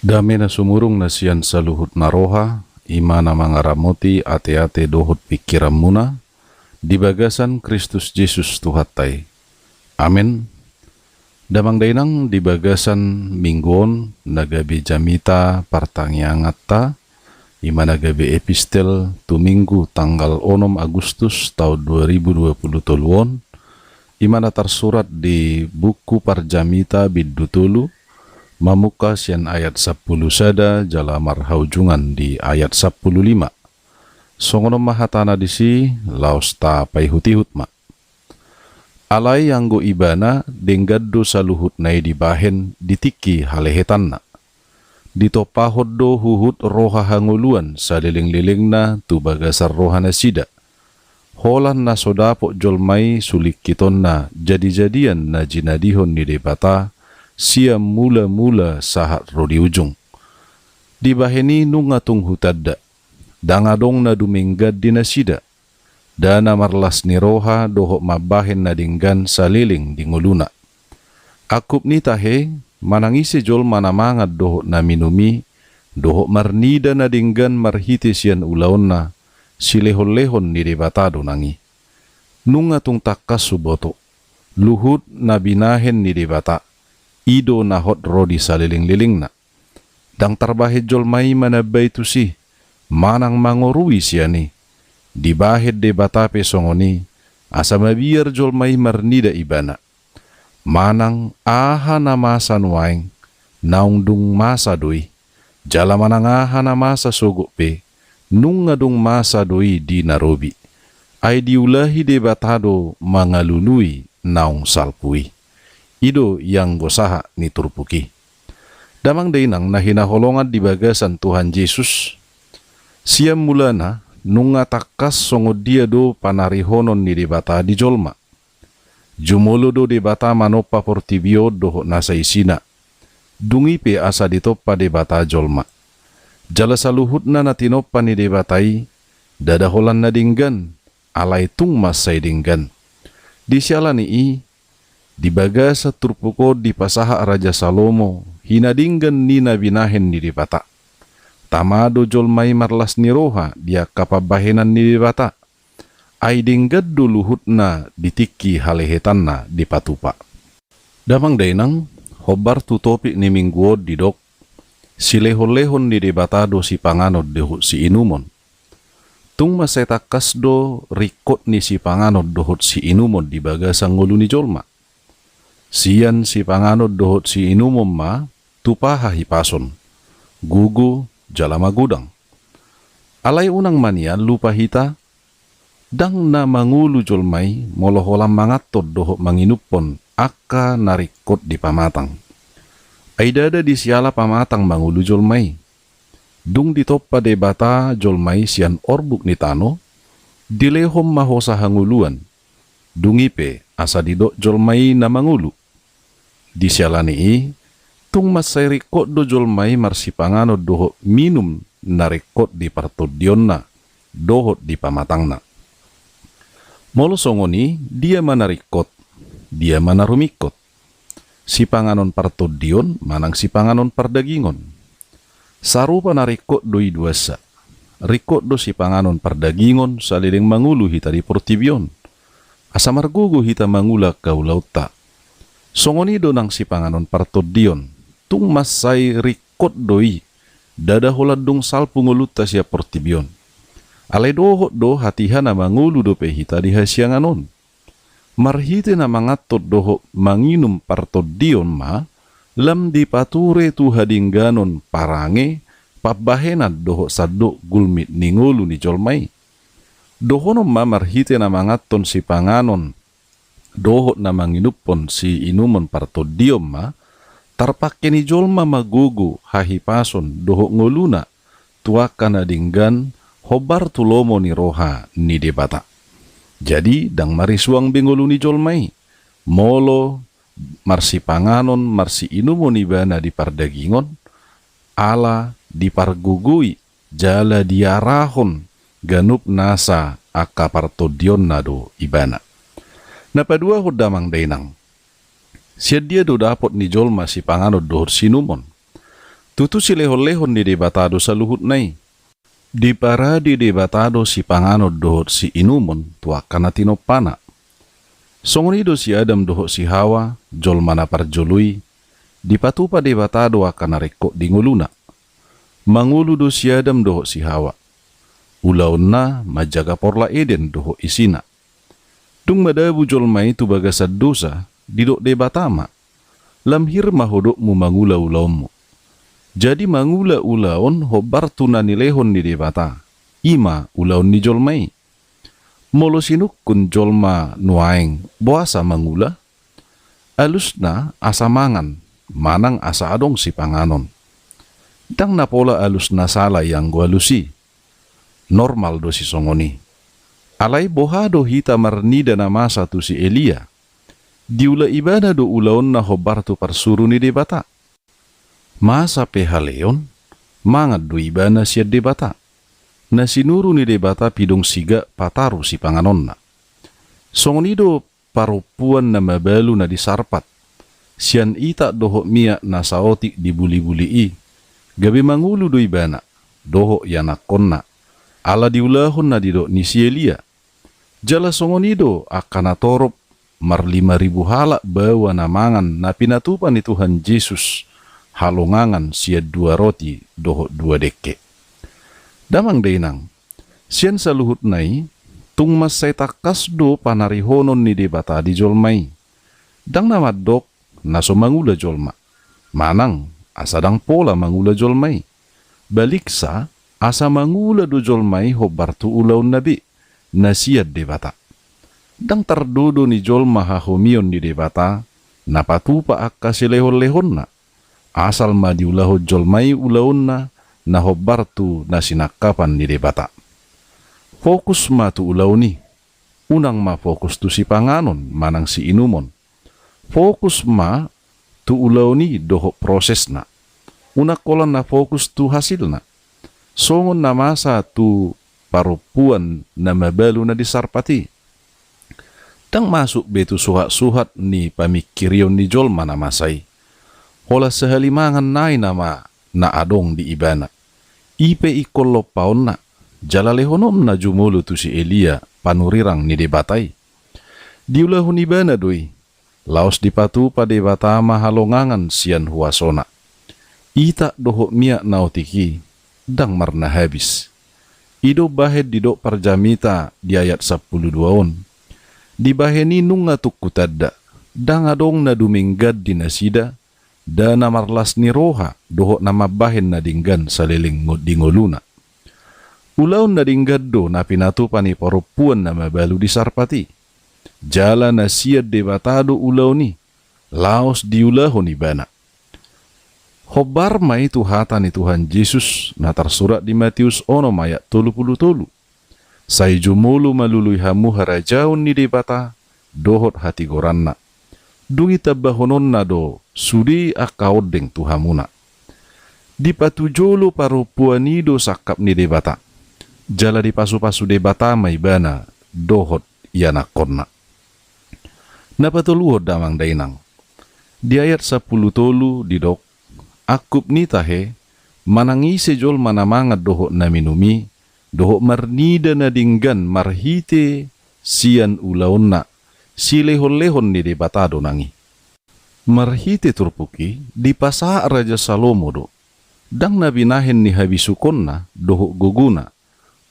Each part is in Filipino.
Dami na sumurong na siyan sa luhut na roha, ima na mga ramoti ate-ate dohot pikiran muna, di bagasan Kristus Jesus tuhatay. Amen. Damang dainang di bagasan minggon, nagabi jamita partangyangat ta, ima nagabi epistel tuminggu tanggal 6 Agustus tahun 2023, ima na tersurat di buku Parjamita Bidutulu, mamuka sian ayat 10 sada jalamar haujungan di ayat 15. Songono mahatana disi laos ta paihutihut ma. Alai anggo ibana denggaddo saluhut nai dibahen ditiki halehetanna. Ditopahod do huhut roha hanguluan saliling-lilingna tu bagasar rohana sida. Holan na sodapok jolmai sulik kitonna jadi-jadian na jinadihon ni debata siam mula-mula sahat rodi ujung. Dibaheni nungatung hutadda, dangadong na duminggad dinasida, dana marlas ni roha dohok mabahen na dinggan saliling dinguluna. Akup ni tahe, manangisi jol manamangad dohok na minumi, dohok marnida na dinggan marhiti sian ulaon na, silehon-lehon ni debatado nangi. Nungatung takas suboto, luhut na binahen ni debata, ido na hot rodi saliling-liling na. Dang tarbahid jol may manabay tu si, manang mangorui siya ni. Dibahid de batape songoni, asa mabiyar jol may marnida ibana. Manang aha na masa nuaing, naung dung masa doi. Jala manang aha na masa sogok pe, nung ngadung masa doi di narobi. Ay diulahi de batado mangalunui naung salpui. Ido yang gosaha ni turpuki. Damang dainang na hinaholongan di bagasan Tuhan Yesus. Siam mulana nung atakas songod dia do panarihonon ni debata di jolma. Jumolo do debata manopa portibio do nasa isina. Dungipe asa ditoppa debata jolma. Jala saluhut na natinopa ni debatai, dadaholan na dinggan, alay tung masay dinggan. Di siala ni di bagasa turpuko di pasaha Raja Salomo, hinadinggan ni nabinahen ni dibata. Tamado jolmay marlas ni roha, dia kapabahenan ni dibata. Ay dinggad duluhut na ditiki halehetan na di patupa. Damang dainang, hobar tutopi ni mingguod di dok, silehon-lehon ni debatado si panganod dehut si inumon. Tung masetakas do rikot ni si panganod dohot si inumon di bagasang ngulu ni jolma. Siyan si panganod dohot si inumom ma, tupaha hipason, gugu jalama gudang. Alay unang manian lupa hita, dang na mangulu jolmay, moloholam mangatod dohot manginupon, akka narikot di pamatang. Ay dada di siala pamatang mangulu jolmay. Dung ditoppa debata jolmay siyan orbuk ni tano, dilehom mahosa hanguluan. Dungipe asa didok jolmay na mangulu. Di sialani tung masay rikot do jolmay marsipanganod dohot minum na rikot di partodion na, dohot di pamatang na. Molo songoni, dia manarikot, dia manarumikot. Si panganon partodion, manang si panganon pardagingon. Sarupa narikot doi duasa. Rikot do si panganon pardagingon saliling mangulu hita di portibion. Asa margugu hita mangula kaulauta. Songoni do nang si panganon partodion, tung masay rikot doi, dadaholad dong salpu nguluta siya portibion. Alay dohot do hatihan na mangulu do pehita di hasyanganon. Marhite na mangatot doho manginum partodion ma, lam di pature tu hadingganon parange, pabahenad doho sadok gulmit ningulu ni jolmay. Dohonom ma marhite na mangaton si panganon, dohot na manginupon si inumon partodiom ma, tarpakke ni jolma magugu hahipason dohok nguluna, tuaka na dinggan, hobar tulomo ni roha ni debata. Jadi dang marisuang bingulu ni jolmay, molo marsi panganon marsi inumon ibana di pardagingon, ala di pargugui, jala diarahon, ganup nasa aka partodion nado ibana. Napadua hudamang dainang. Siya dia do dapot ni jolma si panganod dohor sinumon. Tutu si lehon-lehon di debatado sa luhut nai. Di para di debatado si panganod dohot si inumon tuakana tinopana. Songonido si Adam dohot si Hawa, jol mana parjului, di patupa debatado akana rekok di nguluna. Mangulu do si Adam dohot si Hawa. Ulaun na majaga porla Eden dohot isina. Dung madabu jol mai tu bagasad dosa, didok debatama. Lamhir mahodok mu mangula ulaunmu. Jadi mangula ulaon hobar tunani lehon di debata. Ima ulaon ni jolmai. Molo sinuk kun jolma nuaeng boasa mangula. Alusna asa mangan, manang asa adong si panganon. Dang na pola alusna sala yang gua lusi. Normal do si songoni. Alai bohado hita marnida na masa tu si Elia. Diula ibadah do ulaon na hobar tu parsuru ni debata. Masa pehaleon, mangat do ibana siya debata. Na sinuru ni debata pidong siga pataru si panganonna. Songonido parupuan na mabalu na disarpat. Siyan ita doho miya na saotik dibuli-buli i. Gabi mangulu do ibana, doho yanakonna. Ala diulahon na dido ni si Elia. Jala songonido akana torop mar 5.000 halak bawa na mangan na pinatupan ni Tuhan Yesus. Halongangan siya 2 roti doho 2 deke. Damang dainang, siyan sa luhut nai, tung masay takas do panarihonon ni debata di jolmai. Dang namadok naso mangula jolma. Manang asadang pola mangula jolmai. Baliksa asa mangula do jolmai hobar tu ulaun nabi na siya debata. Dang tardodo ni jolma hahomion di debata, napatupa akka silehon-lehon na. Asal ma diulaho jolmai ulaun na hobartu na sinakapan ni debata. Fokus ma tu ulaw ni. Unang ma fokus tu si panganon manang si inumon. Fokus ma tu ulaw ni doho proses na. Unak kolan na fokus tu hasil na. Songon na masa tu parupuan na mabalu na disarpati. Tang masuk betu suhat-suhat ni pamikirion ni jolma na masay. Hola sehalimangan nai nama na adong di ibana. Ipe ikolo paon na. Jalalehonom na jumulu tu si Elia panurirang ni debatai. Diulahun ibana doi. Laos dipatu pa debata mahalongangan sian huasona. Ita doho miak nautiki. Dang marna habis. Ido bahed didok parjamita di ayat 12 on. Di baheni nunga tukutadda. Dang adong na duminggad di nasida. Dana marlas ni roha doho nama bahen na dinggan sa liling dingoluna. Ulaw na dinggad do na pinatupan ni parupuan na mabalu di sarpati. Jala na siyad debatado ulaw ni, laos diulahon ni bana. Hobar ma itu hata ni Tuhan Yesus na tersurat di Matius 6 ayat 30. Say jumulu maluluy hamu harajaon ni debata, dohot hati goranna. Dungi tabahonon na do, sudi akaodeng tuhamuna. Di patujolo parupuanido sakap ni debata. Jala di pasu-pasu debata may bana, dohot yanakonna. Napatuluhod damang dainang. Di ayat 10 tolu didok, akup ni tahe, manangise jol manamangad dohot na minumi, dohot marnida na dinggan marhite sian ulaon na, silehon-lehon ni debatado nangi. Marhite turpuki di pasa Raja Salomo do. Dang nabinahin ni habisukon na doho guguna.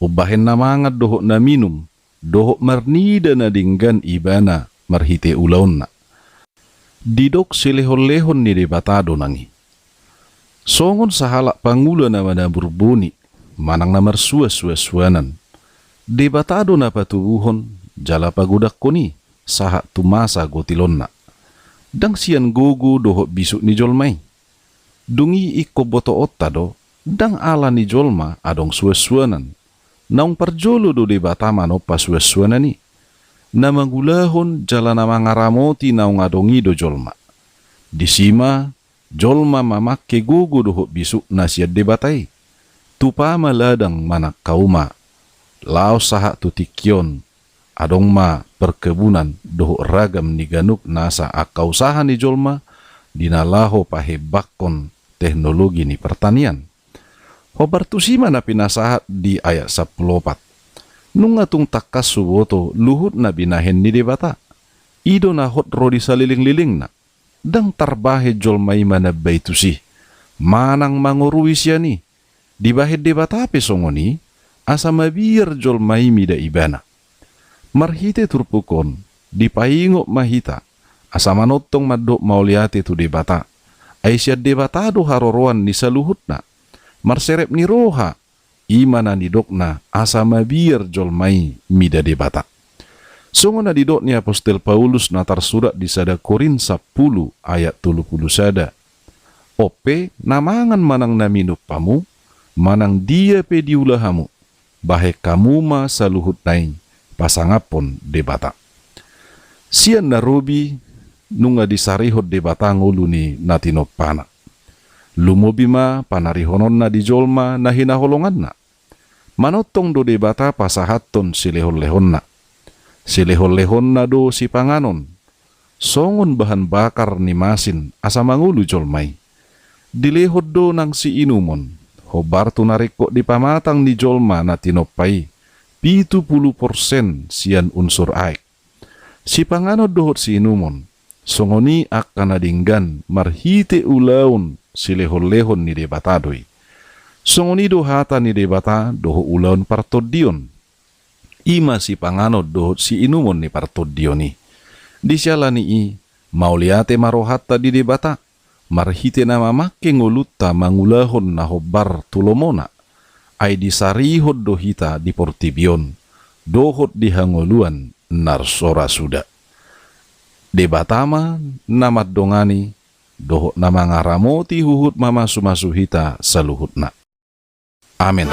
Ubahin na mangad doho na minum. Doho marnida na dinggan ibana marhite ulaon na. Didok silehon-lehon ni debatado nangi. Songon sahalak pangula na manaburbuni. Manang na marsua-suaswanan. Debatado na patubuhon jala pagudak ko ni. Saha tumasa gotilon na. Dang siyan gugu doho bisuk ni jolmai. Dungi iko boto otta do, dang ala ni jolma adong suaswanan. Naung parjolo do debata mano pa suaswanan ni. Na magulahon jala na mangaramoti naung adongi do jolma. Disima, jolma mamakke gugu doho bisuk na siya debatai. Tupa maladang manak kauma. Lao saha tutikyon. Adong ma perkebunan doho ragam ni ganuk nasa akausahan ni jolma dinalaho pahebakon teknologi ni pertanian. Hobar tu sima na pinasahat di ayat 14. Nung atung takas suboto luhut na binahen ni debata. Ido na hot rodi sa liling-liling na. Dang tarbahe jol may manabay tu si. Manang mangurui siya ni. Di bahid debata pesongoni, asa mabir jol may mida ibana. Marhite turpukon, di paingo mahita, asa manotong madok mauliate tu debata. Ay siya debatado haroroan ni saluhut na. Marserep ni roha, imana ni dok na asa mabir jol may mida debata. Songo na didok ni Apostel Paulus na tarsurat di sada Korin 10 ayat 30 sada. Ope namangan manang naminup pamu, manang dia pe diulahamu, bahe kamu ma saluhut naing pasangapon debata. Sian na robi nunga disarihot debata ngulu ni natinopana. Lumobima panarihonon na dijolma na hinaholongan na. Manotong do debata pasahaton silehon-lehon na. Silehon-lehon na do si panganon. Songon bahan bakar ni masin asa mangulu jolmay. Dilehod do nang si inumon. Hobar tu nariko di pamatang ni jolma na tinopay. 70% sian unsur aik. Si panganod dohot si inumon. Songoni akan nadinggan marhite ulaun silehon-lehon ni debatadoy. Songoni do hata ni debata doho ulaun partodion. Ima si panganod dohot si inumon ni partodioni. Di sialani i, mauliate marohata di debata. Marhite na mamake nguluta mangulahon na hobar tulomona. Ay disarihod dohita di portibion. Dohot di hangoluan narsora suda. Debatama namat dongani. Dohot na mga ramoti huhut mamasuhita saluhut na. Amin.